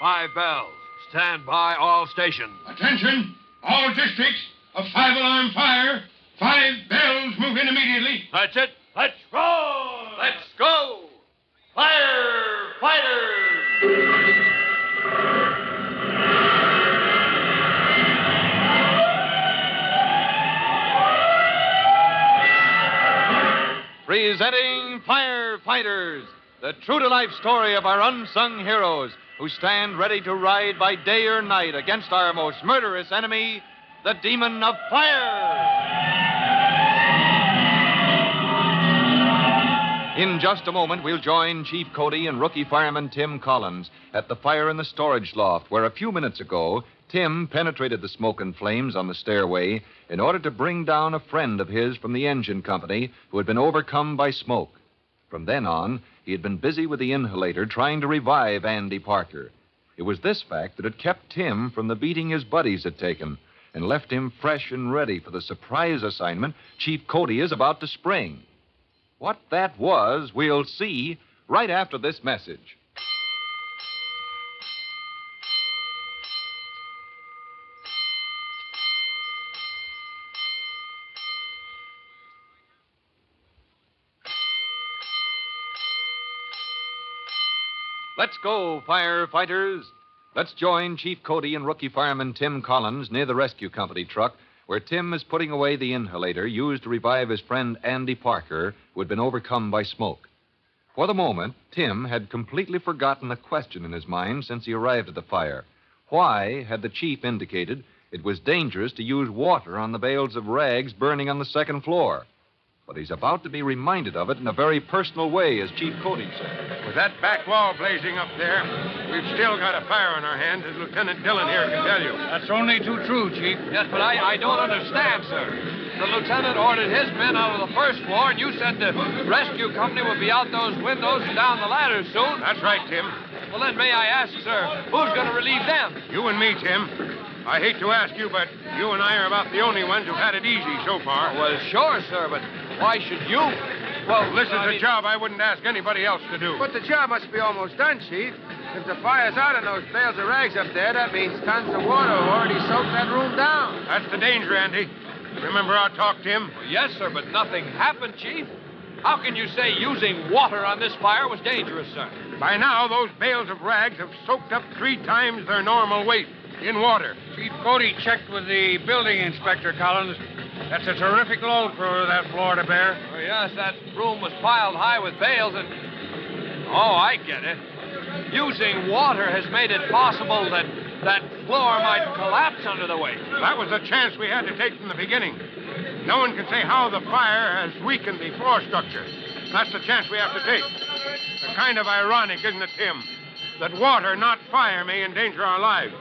5 bells. Stand by all stations. Attention, all districts. A 5-alarm fire. 5 bells move in immediately. That's it. Let's roll. Let's go. Firefighters. Presenting Firefighters, the true-to-life story of our unsung heroes who stand ready to ride by day or night against our most murderous enemy, the demon of fire. In just a moment, we'll join Chief Cody and rookie fireman Tim Collins at the fire in the storage loft, where a few minutes ago, Tim penetrated the smoke and flames on the stairway in order to bring down a friend of his from the engine company who had been overcome by smoke. From then on, he had been busy with the inhalator trying to revive Andy Parker. It was this fact that had kept Tim from the beating his buddies had taken and left him fresh and ready for the surprise assignment Chief Cody is about to spring. What that was, we'll see right after this message. Let's go, firefighters. Let's join Chief Cody and rookie fireman Tim Collins near the rescue company truck, where Tim is putting away the inhalator used to revive his friend Andy Parker, who had been overcome by smoke. For the moment, Tim had completely forgotten a question in his mind since he arrived at the fire. Why had the chief indicated it was dangerous to use water on the bales of rags burning on the second floor? But he's about to be reminded of it in a very personal way, as Chief Cody said. With that back wall blazing up there, we've still got a fire on our hands, as Lieutenant Dillon here can tell you. That's only too true, Chief. Yes, but I don't understand, sir. The lieutenant ordered his men out of the first floor, and you said the rescue company would be out those windows and down the ladders soon. That's right, Tim. Well, then, may I ask, sir, who's going to relieve them? You and me, Tim. I hate to ask you, but you and I are about the only ones who've had it easy so far. Well, sure, sir, but why should you? Well, this is a job I wouldn't ask anybody else to do. But the job must be almost done, Chief. If the fire's out in those bales of rags up there, that means tons of water have already soaked that room down. That's the danger, Andy. Remember our talk, Tim? Well, yes, sir, but nothing happened, Chief. How can you say using water on this fire was dangerous, sir? By now, those bales of rags have soaked up 3 times their normal weight in water. Chief Cody checked with the building inspector, Collins. That's a terrific load for that floor to bear. Oh, yes, that room was piled high with bales and... Oh, I get it. Using water has made it possible that floor might collapse under the weight. That was the chance we had to take from the beginning. No one can say how the fire has weakened the floor structure. That's the chance we have to take. It's kind of ironic, isn't it, Tim? That water, not fire, may endanger our lives.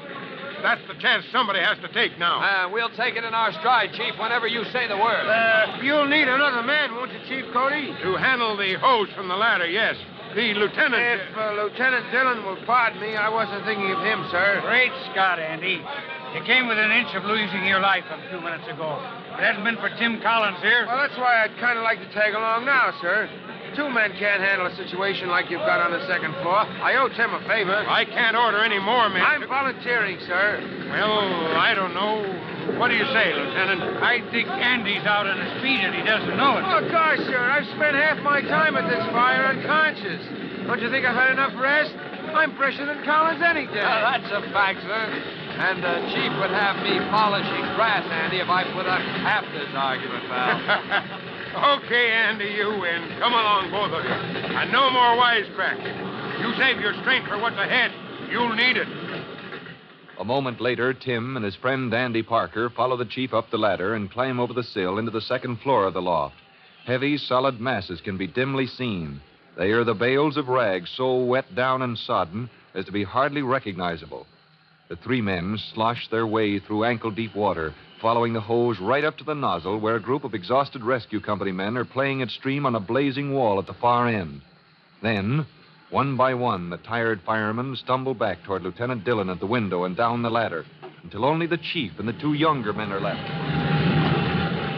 That's the chance somebody has to take now. We'll take it in our stride, Chief, whenever you say the word. You'll need another man, won't you, Chief Cody? To handle the hose from the ladder, yes. The lieutenant... If Lieutenant Dillon will pardon me, I wasn't thinking of him, sir. Great Scott, Andy. You came within an inch of losing your life a few minutes ago. If it hadn't been for Tim Collins here... Well, that's why I'd kind of like to tag along now, sir. 2 men can't handle a situation like you've got on the second floor. I owe Tim a favor. I can't order any more men. I'm volunteering, sir. Well, I don't know. What do you say, Lieutenant? I think Andy's out on his feet and he doesn't know it. Oh, gosh, sir, I've spent half my time at this fire unconscious. Don't you think I've had enough rest? I'm fresher than Collins any day. That's a fact, sir. And Chief would have me polishing grass, Andy, if I put up half this argument, pal. Okay, Andy, you win. Come along, both of you. And no more wisecracks. You save your strength for what's ahead. You'll need it. A moment later, Tim and his friend Andy Parker follow the chief up the ladder and climb over the sill into the second floor of the loft. Heavy, solid masses can be dimly seen. They are the bales of rags so wet down and sodden as to be hardly recognizable. The 3 men slosh their way through ankle-deep water, following the hose right up to the nozzle where a group of exhausted rescue company men are playing at stream on a blazing wall at the far end. Then, one by one, the tired firemen stumble back toward Lieutenant Dillon at the window and down the ladder, until only the chief and the 2 younger men are left.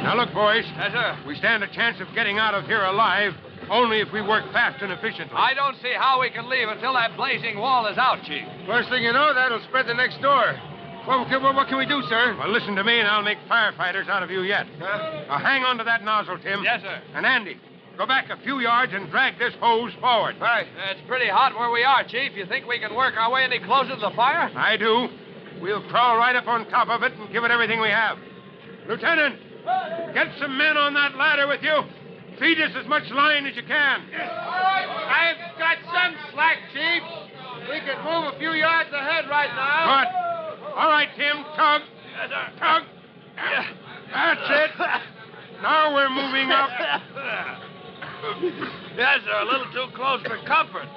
Now, look, boys. Yes, sir. We stand a chance of getting out of here alive Only if we work fast and efficiently. I don't see how we can leave until that blazing wall is out, Chief. First thing you know, that'll spread the next door. What can we do, sir? Well, listen to me, and I'll make firefighters out of you yet. Now, hang on to that nozzle, Tim. Yes, sir. And Andy, go back a few yards and drag this hose forward. Right. It's pretty hot where we are, Chief. You think we can work our way any closer to the fire? I do. We'll crawl right up on top of it and give it everything we have. Lieutenant, get some men on that ladder with you. Feed us as much line as you can. I've got some slack, Chief. We can move a few yards ahead right now. Good. All right, Tim, tug. Tug. That's it. Now we're moving up. Yes, sir. A little too close for comfort.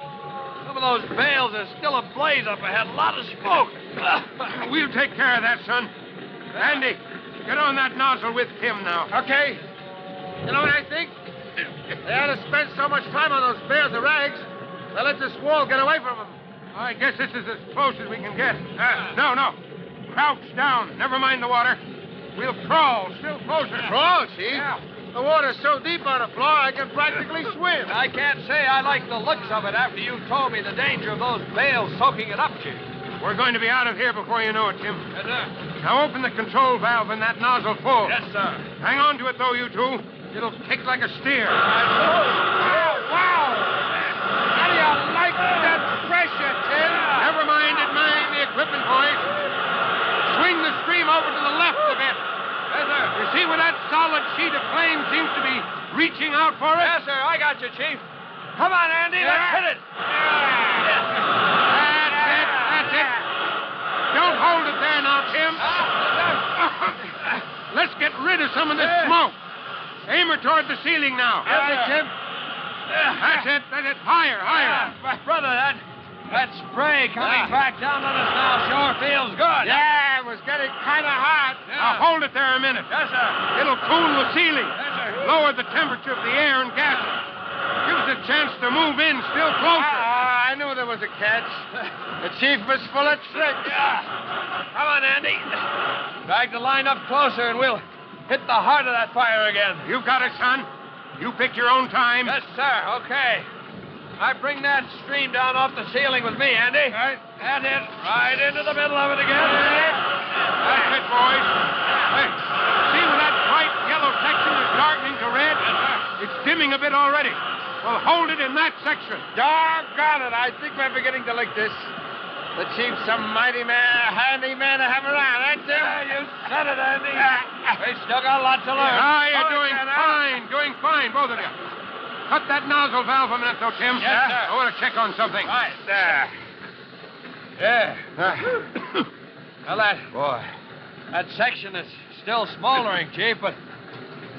Some of those bales are still ablaze up ahead. A lot of smoke. We'll take care of that, son. Andy, get on that nozzle with Tim now. Okay. You know what I think? They ought to spend so much time on those bales of rags, they'll let this wall get away from them. I guess this is as close as we can get. No. Crouch down. Never mind the water. We'll crawl still closer. Crawl, Chief? Yeah. The water's so deep on the floor, I can practically swim. I can't say I like the looks of it after you told me the danger of those bales soaking it up, Chief. We're going to be out of here before you know it, Tim. Yes, sir. Now open the control valve in that nozzle full. Yes, sir. Hang on to it, though, you two. It'll kick like a steer. Wow! How do you like that pressure, Tim? Never mind the equipment, boys. Swing the stream over to the left a bit. Yes, sir. You see where that solid sheet of flame seems to be reaching out for us? Yes, sir. I got you, Chief. Come on, Andy. Let's hit it. That's it. Don't hold it there now, Tim. Let's get rid of some of this smoke. Aim her toward the ceiling now. Tim. That's it. Higher. Brother, that spray coming back down on us now sure feels good. Yeah, it was getting kind of hot. Now hold it there a minute. Yes, sir. It'll cool the ceiling. Yes, sir. Lower the temperature of the air and gases. Give us a chance to move in still closer. I knew there was a catch. The Chief was full of tricks. Come on, Andy. Drag the line up closer and we'll hit the heart of that fire again. You've got it, son. You pick your own time. Yes, sir. Okay. I bring that stream down off the ceiling with me, Andy. Right. And it right into the middle of it again. That's it, boys. Hey, see where that bright yellow section is darkening to red? It's dimming a bit already. Well, hold it in that section. Doggone it. I think we're beginning to like this. The Chief's a mighty handy man to have around, ain't you? You said it, Andy. We still got a lot to learn. You're doing fine, both of you. Cut that nozzle valve a minute, though, Tim. Yes, sir. I want to check on something. Right. Yeah. Well, that section is still smoldering, Chief, but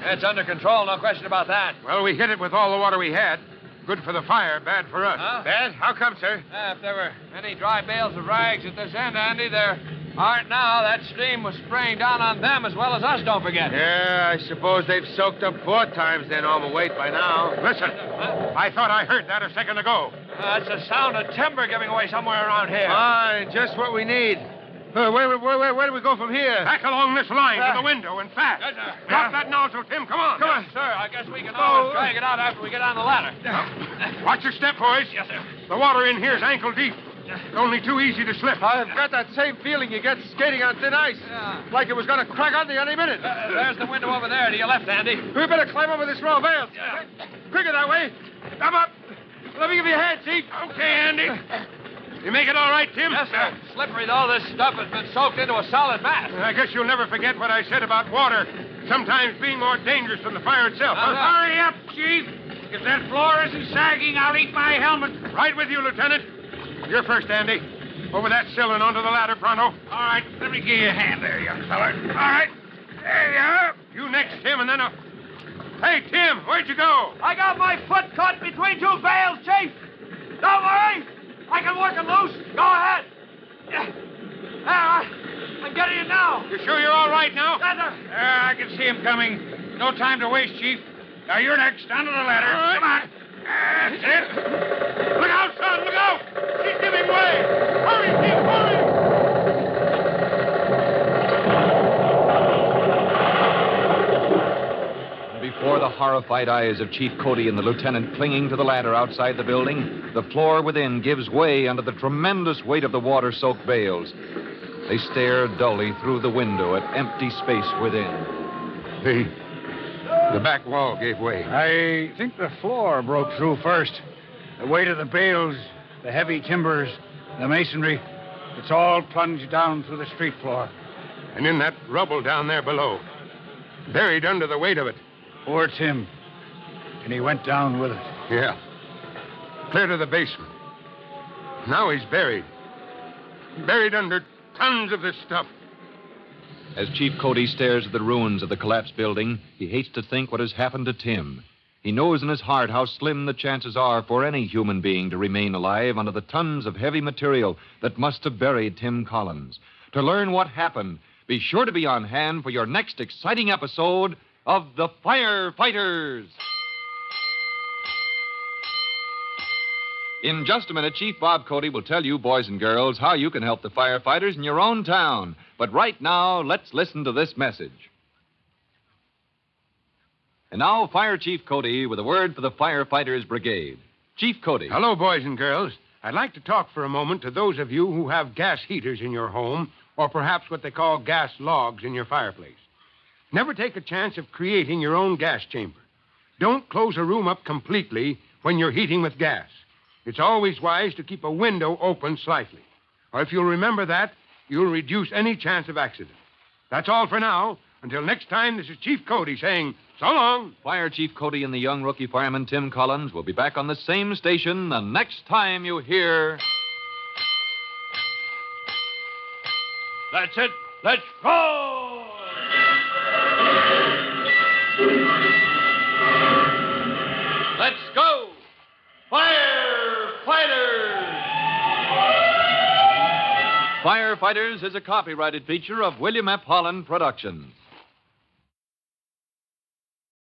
it's under control, no question about that. Well, we hit it with all the water we had. Good for the fire, bad for us. Huh? Bad? How come, sir? If there were any dry bales of rags at this end, Andy, there aren't now. That stream was spraying down on them as well as us, don't forget. Yeah, I suppose they've soaked up 4 times their normal weight by now. Listen, I thought I heard that a second ago. That's the sound of timber giving away somewhere around here. Fine, just what we need. Where do we go from here? Back along this line to the window and fast. Yes, sir. Drop that nozzle, Tim. Come on. Come on, sir. I guess we can always drag it out after we get on the ladder. Watch your step, boys. Yes, sir. The water in here's ankle deep. It's only too easy to slip. I've got that same feeling you get skating on thin ice. Yeah. Like it was going to crack under you any minute. There's the window over there to your left, Andy. We better climb over this row of bales. Yeah. Quicker that way. Come up. Let me give you a hand, Chief. Okay, Andy. You make it all right, Tim? Yes, sir. Slippery, though. This stuff has been soaked into a solid mass. I guess you'll never forget what I said about water sometimes being more dangerous than the fire itself. Uh-huh. Hurry up, Chief. If that floor isn't sagging, I'll eat my helmet. Right with you, Lieutenant. You're first, Andy. Over that sill and onto the ladder, pronto. All right, let me give you a hand there, young feller. All right. There you are. You next, Tim, and then a... Hey, Tim, where'd you go? I got my foot caught between 2 bales, Chief. Don't worry. I can work it loose. Go ahead. I'm getting it now. You sure you're all right now? Yes, sir. I can see him coming. No time to waste, Chief. Now, you're next. Onto the ladder. All right. Come on. That's it. Look out, son. Look out. She's giving way. Hurry, Tim. Hurry. Before the horrified eyes of Chief Cody and the lieutenant clinging to the ladder outside the building, the floor within gives way under the tremendous weight of the water-soaked bales. They stare dully through the window at empty space within. The back wall gave way. I think the floor broke through first. The weight of the bales, the heavy timbers, the masonry, it's all plunged down through the street floor. And in that rubble down there below, buried under the weight of it. Poor Tim. And he went down with it. Yeah. Clear to the basement. Now he's buried. Buried under tons of this stuff. As Chief Cody stares at the ruins of the collapsed building, he hates to think what has happened to Tim. He knows in his heart how slim the chances are for any human being to remain alive under the tons of heavy material that must have buried Tim Collins. To learn what happened, be sure to be on hand for your next exciting episode of The Firefighters. In just a minute, Chief Bob Cody will tell you, boys and girls, how you can help the firefighters in your own town. But right now, let's listen to this message. And now, Fire Chief Cody with a word for the Firefighters Brigade. Chief Cody. Hello, boys and girls. I'd like to talk for a moment to those of you who have gas heaters in your home, or perhaps what they call gas logs in your fireplace. Never take a chance of creating your own gas chamber. Don't close a room up completely when you're heating with gas. It's always wise to keep a window open slightly. Or if you'll remember that, you'll reduce any chance of accident. That's all for now. Until next time, this is Chief Cody saying, so long. Fire Chief Cody and the young rookie fireman Tim Collins will be back on the same station the next time you hear... That's it. Let's go! Let's go! Firefighters! Firefighters is a copyrighted feature of William F. Holland Productions.